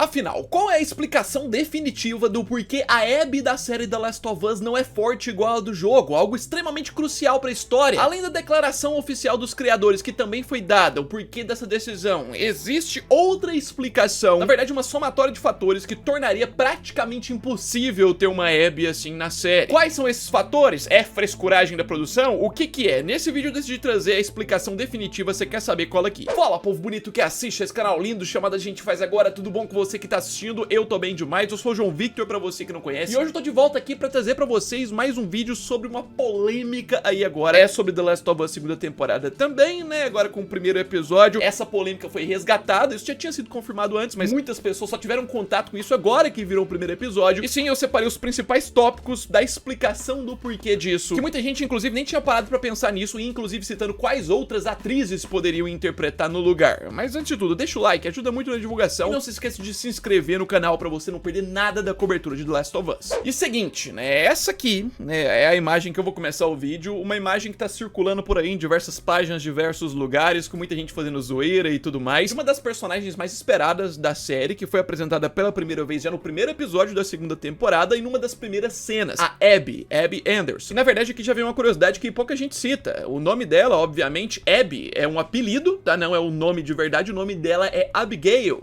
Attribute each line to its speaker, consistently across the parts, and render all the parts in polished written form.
Speaker 1: Afinal, qual é a explicação definitiva do porquê a Abby da série The Last of Us não é forte igual a do jogo, algo extremamente crucial para a história? Além da declaração oficial dos criadores que também foi dada, o porquê dessa decisão, existe outra explicação, na verdade uma somatória de fatores que tornaria praticamente impossível ter uma Abby assim na série. Quais são esses fatores? É frescuragem da produção? O que é? Nesse vídeo eu decidi trazer a explicação definitiva, você quer saber qual aqui. Fala, povo bonito que assiste esse canal lindo chamado A Gente Faz Agora, tudo bom com você que tá assistindo? Eu tô bem demais, eu sou o João Victor pra você que não conhece, e hoje eu tô de volta aqui pra trazer pra vocês mais um vídeo sobre uma polêmica aí agora, é sobre The Last of Us segunda temporada também, né, agora com o primeiro episódio. Essa polêmica foi resgatada, isso já tinha sido confirmado antes, mas muitas pessoas só tiveram contato com isso agora que viram o primeiro episódio, e sim, eu separei os principais tópicos da explicação do porquê disso, que muita gente inclusive nem tinha parado pra pensar nisso, e inclusive citando quais outras atrizes poderiam interpretar no lugar. Mas antes de tudo, deixa o like, ajuda muito na divulgação, e não se esqueça de se inscrever no canal pra você não perder nada da cobertura de The Last of Us. E seguinte, né, essa aqui, né, é a imagem que eu vou começar o vídeo, uma imagem que tá circulando por aí em diversas páginas, diversos lugares, com muita gente fazendo zoeira e tudo mais. Uma das personagens mais esperadas da série, que foi apresentada pela primeira vez já no primeiro episódio da segunda temporada e numa das primeiras cenas, a Abby Anderson. E na verdade aqui já vem uma curiosidade que pouca gente cita. O nome dela, obviamente, Abby, é um apelido, tá? Não é o nome de verdade, o nome dela é Abigail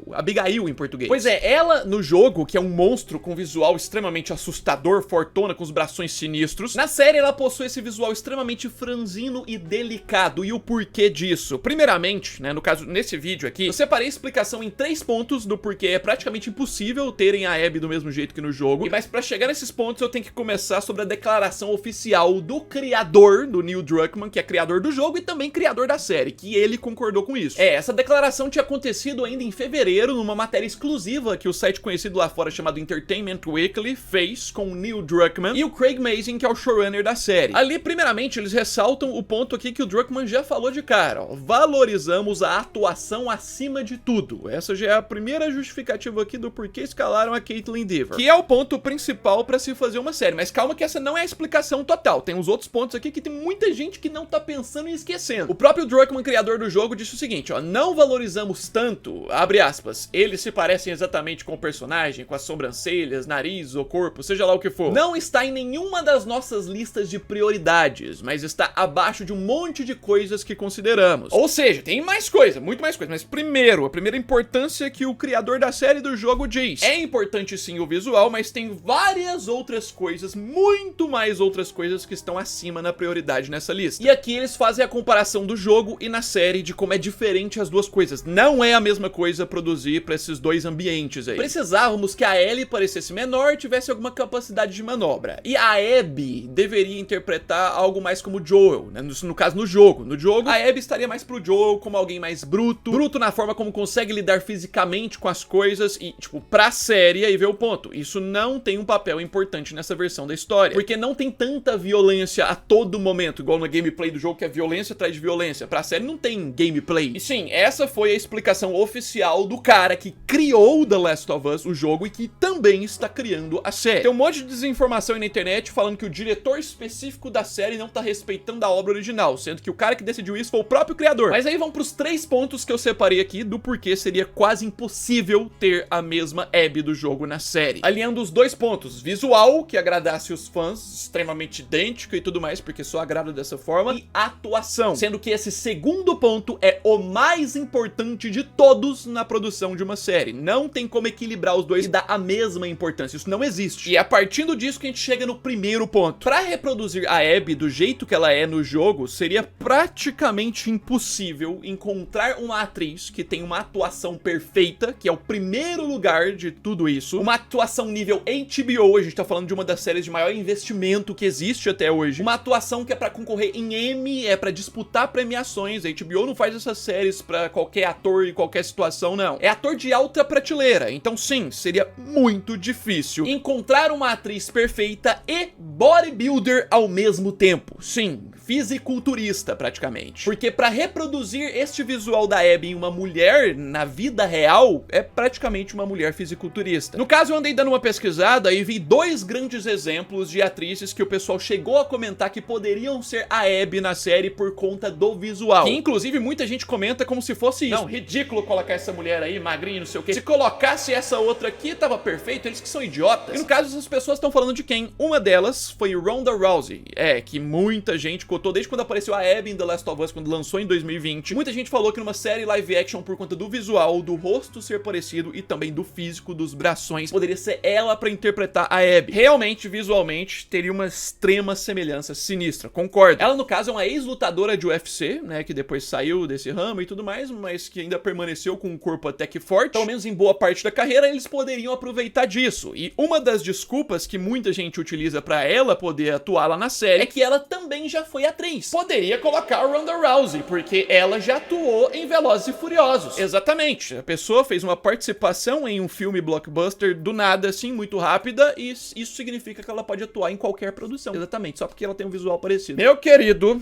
Speaker 1: em português. Pois é, ela no jogo, que é um monstro com visual extremamente assustador, fortona, com os braços sinistros, na série ela possui esse visual extremamente franzino e delicado. E o porquê disso? Primeiramente, né, no caso, nesse vídeo aqui, eu separei a explicação em 3 pontos do porquê é praticamente impossível terem a Abby do mesmo jeito que no jogo. Mas pra chegar nesses pontos eu tenho que começar sobre a declaração oficial do criador, do Neil Druckmann, que é criador do jogo e também criador da série, que ele concordou com isso. Essa declaração tinha acontecido ainda em fevereiro, numa matéria exclusiva que o site conhecido lá fora chamado Entertainment Weekly fez com o Neil Druckmann e o Craig Mazin, que é o showrunner da série. Ali, primeiramente, eles ressaltam o ponto aqui que o Druckmann já falou de cara, ó, valorizamos a atuação acima de tudo. Essa já é a primeira justificativa aqui do porquê escalaram a Kaitlyn Dever, que é o ponto principal pra se fazer uma série, mas calma que essa não é a explicação total, tem os outros pontos aqui que tem muita gente que não tá pensando e esquecendo. O próprio Druckmann, criador do jogo, disse o seguinte, ó, não valorizamos tanto, abre aspas, eles se parecem exatamente com o personagem, com as sobrancelhas, nariz ou corpo, seja lá o que for. Não está em nenhuma das nossas listas de prioridades, mas está abaixo de um monte de coisas que consideramos. Ou seja, tem mais coisa, muito mais coisa, mas primeiro, a primeira importância que o criador da série do jogo diz. É importante sim o visual, mas tem várias outras coisas, muito mais outras coisas que estão acima na prioridade nessa lista. E aqui eles fazem a comparação do jogo e na série de como é diferente as duas coisas. Não é a mesma coisa produzir pra esses dois ambientes aí. Precisávamos que a Ellie parecesse menor, tivesse alguma capacidade de manobra. E a Abby deveria interpretar algo mais como Joel, né? No caso, no jogo. No jogo, a Abby estaria mais pro Joel como alguém mais bruto. Bruto na forma como consegue lidar fisicamente com as coisas e, tipo, pra série, aí vê o ponto. Isso não tem um papel importante nessa versão da história. Porque não tem tanta violência a todo momento, igual no gameplay do jogo, que é violência atrás de violência. Pra série não tem gameplay. E sim, essa foi a explicação oficial do cara que criou The Last of Us, o jogo, e que também está criando a série. Tem um monte de desinformação aí na internet falando que o diretor específico da série não tá respeitando a obra original, sendo que o cara que decidiu isso foi o próprio criador. Mas aí vão pros 3 pontos que eu separei aqui do porquê seria quase impossível ter a mesma Abby do jogo na série. Alinhando os 2 pontos, visual, que agradasse os fãs, extremamente idêntico e tudo mais, porque só agrada dessa forma, e atuação, sendo que esse segundo ponto é o mais importante de todos na produção de uma série. Não tem como equilibrar os dois e dar a mesma importância, isso não existe. E é a partir disso que a gente chega no primeiro ponto. Pra reproduzir a Abby do jeito que ela é no jogo, seria praticamente impossível encontrar uma atriz que tem uma atuação perfeita, que é o primeiro lugar de tudo isso, uma atuação nível HBO, a gente tá falando de uma das séries de maior investimento que existe até hoje, uma atuação que é pra concorrer em Emmy, é pra disputar premiações. A HBO não faz essas séries pra qualquer ator e qualquer situação, não. É ator de alta prateleira, então sim, seria muito difícil encontrar uma atriz perfeita e bodybuilder ao mesmo tempo. Sim, fisiculturista, praticamente. Porque pra reproduzir este visual da Abby em uma mulher na vida real, é praticamente uma mulher fisiculturista. No caso, eu andei dando uma pesquisada e vi dois grandes exemplos de atrizes que o pessoal chegou a comentar que poderiam ser a Abby na série por conta do visual. Que, inclusive, muita gente comenta como se fosse isso. Não, ridículo colocar essa mulher aí, magrinha, não sei o quê. Se colocasse essa outra aqui, tava perfeito, eles que são idiotas. E no caso, essas pessoas estão falando de quem? Uma delas foi Ronda Rousey. Que muita gente cotou desde quando apareceu a Abby em The Last of Us, quando lançou em 2020. Muita gente falou que numa série live action, por conta do visual, do rosto ser parecido e também do físico, dos braços, poderia ser ela pra interpretar a Abby. Realmente, visualmente, teria uma extrema semelhança sinistra, concordo. Ela, no caso, é uma ex-lutadora de UFC, né, que depois saiu desse ramo e tudo mais, mas que ainda permaneceu com um corpo até que forte. Pelo menos em boa parte da carreira, eles poderiam aproveitar disso. E uma das desculpas que muita gente utiliza pra ela poder atuar lá na série é que ela também já foi atriz. Poderia colocar a Ronda Rousey, porque ela já atuou em Velozes e Furiosos. Exatamente. A pessoa fez uma participação em um filme blockbuster do nada, assim, muito rápida, e isso significa que ela pode atuar em qualquer produção. Exatamente, só porque ela tem um visual parecido. Meu querido,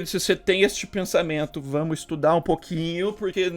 Speaker 1: se você tem este pensamento, vamos estudar um pouquinho, porque,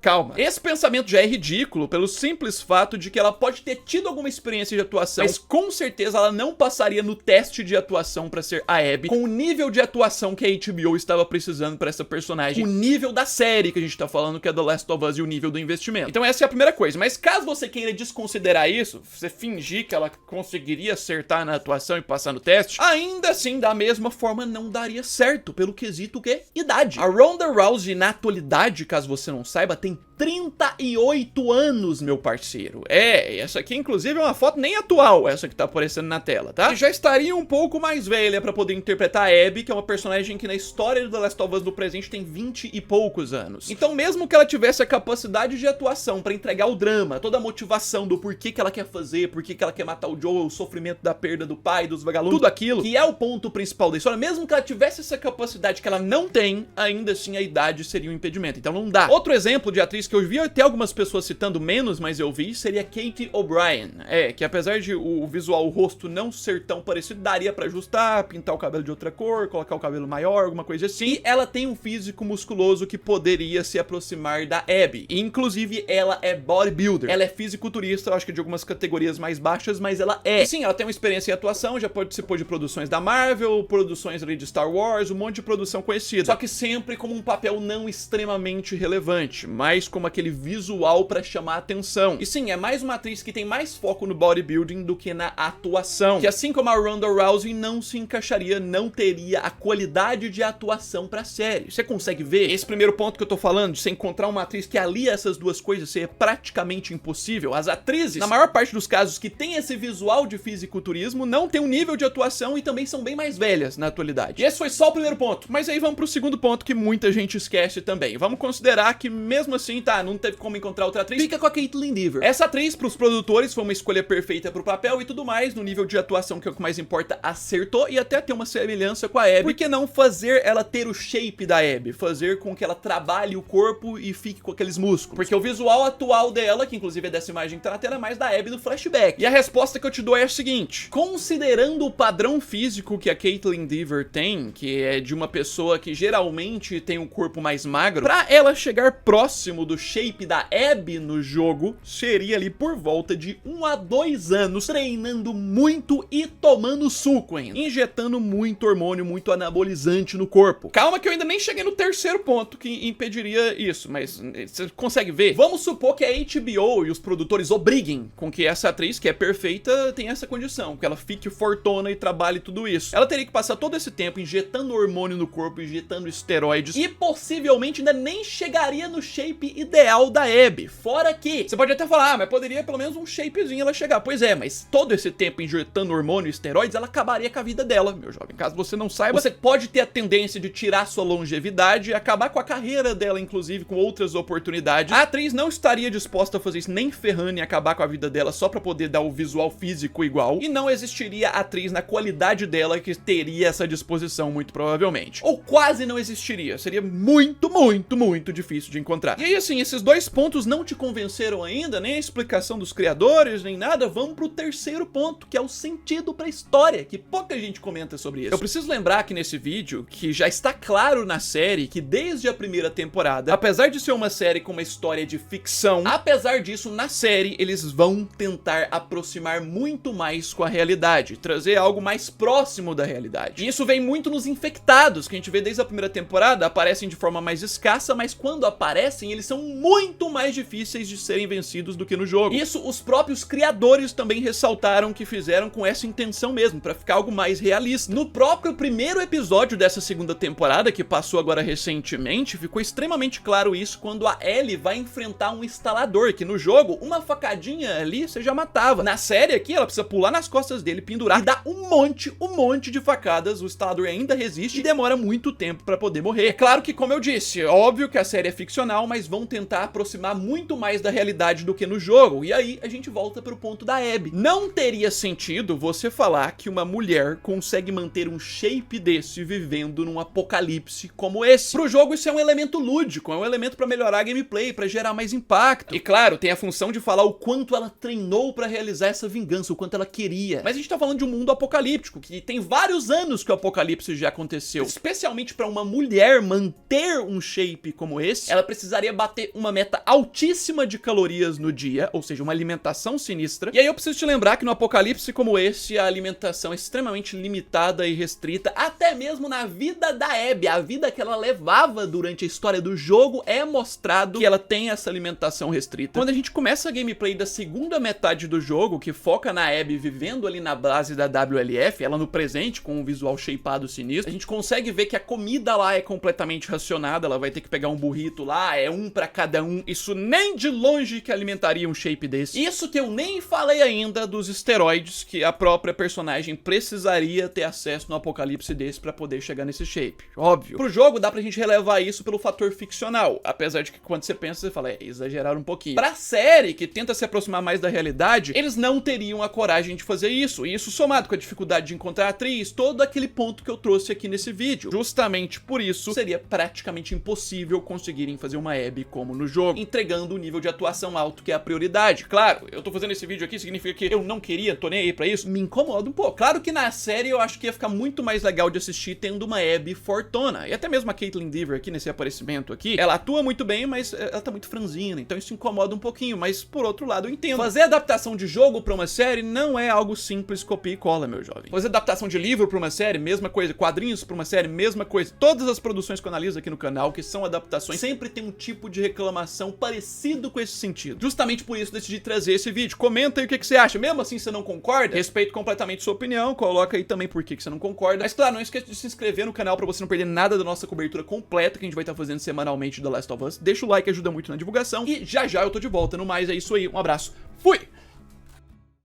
Speaker 1: calma. Esse pensamento já é ridículo pelo simples fato de que ela pode ter tido alguma experiência de atuação, mas com certeza ela não passaria no teste de atuação pra ser a Abby, com o nível de atuação que a HBO estava precisando pra essa personagem, o nível da série que a gente tá falando, que é The Last of Us, e o nível do investimento. Então essa é a primeira coisa, mas caso você queira desconsiderar isso, você fingir que ela conseguiria acertar na atuação e passar no teste, ainda assim, da mesma forma, não daria certo, pelo quesito que idade. A Ronda Rousey, na atualidade, caso você não saiba, tem 38 anos, meu parceiro. Essa aqui, inclusive, é uma foto nem atual, essa que tá aparecendo na tela, tá? E já estaria um pouco mais velha pra poder interpretar a Abby, que é uma personagem que na história do The Last of Us do presente tem 20 e poucos anos. Então, mesmo que ela tivesse a capacidade de atuação pra entregar o drama, toda a motivação do porquê que ela quer fazer, porquê que ela quer matar o Joel, o sofrimento da perda do pai, dos vagalumes, tudo aquilo, que é o ponto principal da história, mesmo que ela tivesse essa capacidade que ela não tem, ainda assim a idade seria um impedimento. Então não dá. Outro exemplo de atriz que eu vi até algumas pessoas citando menos, mas eu vi, seria Kate O'Brien. Que apesar de o visual, o rosto não ser tão parecido, daria pra ajustar, pintar o cabelo de outra cor, colocar o cabelo maior, alguma coisa assim. E ela tem um físico musculoso que poderia se aproximar da Abby. E, inclusive, ela é bodybuilder. Ela é fisiculturista, eu acho que de algumas categorias mais baixas, mas ela é. E, sim, ela tem uma experiência em atuação, já participou de produções da Marvel, produções ali de Star Wars, um monte de produção conhecida. Só que sempre como um papel não extremamente relevante, mas como aquele visual pra chamar a atenção. E sim, é mais uma atriz que tem mais foco no bodybuilding do que na atuação. Que assim como a Ronda Rousey não se encaixaria, não teria a qualidade de atuação pra série. Você consegue ver? Esse primeiro ponto que eu tô falando, de você encontrar uma atriz que alia essas duas coisas, ser praticamente impossível. As atrizes, na maior parte dos casos que tem esse visual de fisiculturismo, não tem um nível de atuação e também são bem mais velhas na atualidade. E esse foi só o primeiro ponto. Mas aí vamos pro segundo ponto que muita gente esquece também. Vamos considerar que mesmo assim, tá, não teve como encontrar outra atriz, fica com a Caitlyn Dever. Essa atriz, pros produtores, foi uma escolha perfeita pro papel e tudo mais, no nível de atuação, que é o que mais importa, acertou e até tem uma semelhança com a Abby. Por que não fazer ela ter o shape da Abby? Fazer com que ela trabalhe o corpo e fique com aqueles músculos. Porque o visual atual dela, que inclusive é dessa imagem que tá na tela, é mais da Abby do flashback. E a resposta que eu te dou é a seguinte: considerando o padrão físico que a Caitlyn Dever tem, que é de uma pessoa que geralmente tem um corpo mais magro, pra ela chegar próximo do shape da Abby no jogo, seria ali por volta de 1 a 2 anos treinando muito e tomando suco ainda, injetando muito hormônio, muito anabolizante no corpo. Calma que eu ainda nem cheguei no terceiro ponto que impediria isso, mas você consegue ver? Vamos supor que a HBO e os produtores obriguem com que essa atriz, que é perfeita, tenha essa condição, que ela fique fortona e trabalhe tudo isso. Ela teria que passar todo esse tempo injetando hormônio no corpo, injetando esteroides, e possivelmente ainda nem chegaria no shape ideal da Abby. Fora que, você pode até falar, mas poderia pelo menos um shapezinho ela chegar. Pois é, mas todo esse tempo injetando hormônio e esteroides, ela acabaria com a vida dela, meu jovem. Caso você não saiba, você pode ter a tendência de tirar sua longevidade e acabar com a carreira dela, inclusive com outras oportunidades. A atriz não estaria disposta a fazer isso nem ferrando e acabar com a vida dela só pra poder dar o visual físico igual, e não existiria atriz na qualidade dela que teria essa disposição, muito provavelmente. Ou quase não existiria. Seria muito, muito, muito difícil de encontrar. E aí, assim, esses dois pontos não te convenceram ainda, nem a explicação dos criadores, nem nada. Vamos pro terceiro ponto, que é o sentido pra história, que pouca gente comenta sobre isso. Eu preciso lembrar aqui nesse vídeo que já está claro na série que desde a primeira temporada, apesar de ser uma série com uma história de ficção, apesar disso, na série eles vão tentar aproximar muito mais com a realidade, trazer algo mais próximo da realidade. E isso vem muito nos infectados, que a gente vê desde a primeira temporada, aparecem de forma mais escassa, mas quando aparecem, eles são muito mais difíceis de serem vencidos do que no jogo. Isso os próprios criadores também ressaltaram que fizeram com essa intenção mesmo, pra ficar algo mais realista. No próprio primeiro episódio dessa segunda temporada, que passou agora recentemente, ficou extremamente claro isso quando a Ellie vai enfrentar um instalador, que no jogo, uma facadinha ali, você já matava. Na série aqui, ela precisa pular nas costas dele, pendurar e dar um monte de facadas, o instalador ainda resiste e demora muito tempo pra poder morrer. É claro que, como eu disse, é óbvio que a série é ficcional, mas vão tentar aproximar muito mais da realidade do que no jogo, e aí a gente volta pro ponto da Abby. Não teria sentido você falar que uma mulher consegue manter um shape desse vivendo num apocalipse como esse. Pro jogo isso é um elemento lúdico, é um elemento pra melhorar a gameplay, pra gerar mais impacto. E claro, tem a função de falar o quanto ela treinou pra realizar essa vingança, o quanto ela queria. Mas a gente tá falando de um mundo apocalíptico, que tem vários anos que o apocalipse já aconteceu. Especialmente pra uma mulher manter um shape como esse, ela precisaria bater uma meta altíssima de calorias no dia, ou seja, uma alimentação sinistra. E aí eu preciso te lembrar que no apocalipse como esse, a alimentação é extremamente limitada e restrita, até mesmo na vida da Abby, a vida que ela levava durante a história do jogo, é mostrado que ela tem essa alimentação restrita. Quando a gente começa a gameplay da segunda metade do jogo, que foca na Abby vivendo ali na base da WLF, ela no presente com um visual shapeado sinistro, a gente consegue ver que a comida lá é completamente racionada, ela vai ter que pegar um burrito lá, é um pra cada um, isso nem de longe que alimentaria um shape desse. Isso que eu nem falei ainda dos esteroides que a própria personagem precisaria ter acesso no apocalipse desse pra poder chegar nesse shape, óbvio. Pro jogo dá pra gente relevar isso pelo fator ficcional, apesar de que quando você pensa, você fala, exageraram um pouquinho. Pra série, que tenta se aproximar mais da realidade, eles não teriam a coragem de fazer isso, e isso somado com a dificuldade de encontrar a atriz, todo aquele ponto que eu trouxe aqui nesse vídeo. Justamente por isso, seria praticamente impossível conseguirem fazer uma Abby como no jogo, entregando o nível de atuação alto que é a prioridade. Claro, eu tô fazendo esse vídeo aqui, significa que eu não queria, tô nem aí pra isso, me incomoda um pouco. Claro que na série eu acho que ia ficar muito mais legal de assistir tendo uma Abby fortona, e até mesmo a Caitlyn Dever aqui nesse aparecimento aqui, ela atua muito bem, mas ela tá muito franzina, então isso incomoda um pouquinho, mas por outro lado eu entendo. Fazer adaptação de jogo pra uma série não é algo simples, copia e cola, meu jovem. Fazer adaptação de livro pra uma série, mesma coisa. Quadrinhos pra uma série, mesma coisa. Todas as produções que eu analiso aqui no canal, que são adaptações, sempre tem um tipo de reclamação parecido com esse sentido. Justamente por isso decidi trazer esse vídeo. Comenta aí o que você acha. Mesmo assim, você não concorda? Respeito completamente sua opinião. Coloca aí também por que você não concorda. Mas claro, não esqueça de se inscrever no canal pra você não perder nada da nossa cobertura completa que a gente vai estar fazendo semanalmente do The Last of Us. Deixa o like, ajuda muito na divulgação. E já já eu tô de volta. No mais, é isso aí. Um abraço. Fui!